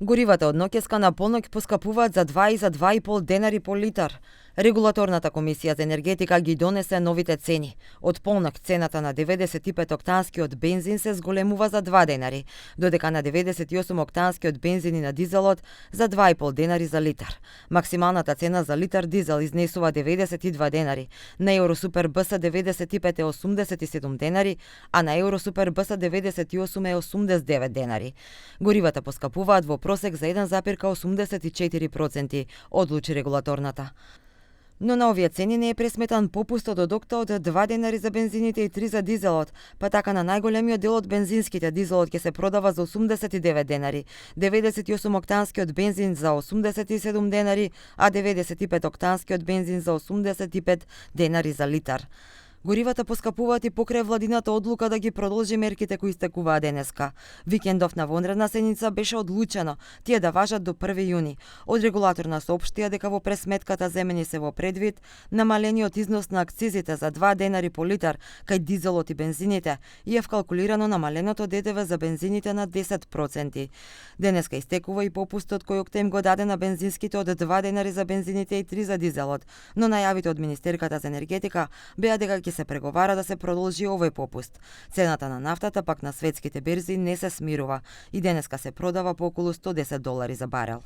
Горивата од ноќеска на полноќ поскапуваат за 2 и за 2,5 денари по литар. Регулаторната комисија за енергетика ги донесе новите цени. Од полноќ цената на 95-октанскиот бензин се зголемува за 2 денари, додека на 98-октанскиот бензин и на дизелот за 2,5 денари за литар. Максималната цена за литар дизел изнесува 92 денари, на Евросупер БС 95 е 87 денари, а на Евросупер БС 98 е 89 денари. Горивата поскапуваат во просек за 1,84%, одлучи регулаторната. Но на овие цени не е пресметан попустот од окта од 2 денари за бензините и 3 за дизелот, па така на најголемиот дел од бензинските дизелот ќе се продава за 89 денари, 98-октанскиот бензин за 87 денари, а 95-октанскиот бензин за 85 денари за литар. Горивата поскапуваат и покрај владината одлука да ги продолжи мерките кои истекуваа денеска. Викендов на вонредна седница беше одлучено тие да важат до 1 јуни. Од регулаторна соопштија дека во пресметката земени се во предвид намалениот износ на акцизите за 2 денари по литар кај дизелот и бензините и е вкалкулирано намаленото ДДВ за бензините на 10%. Денеска истекува и попустот кој окта им го даде на бензинските од 2 денари за бензините и 3 за дизелот, но најавите од Министерката за енергетика беа дека ќе се преговара да се продолжи овој попуст. Цената на нафтата пак на светските берзи не се смирува и денеска се продава по околу $110 за барел.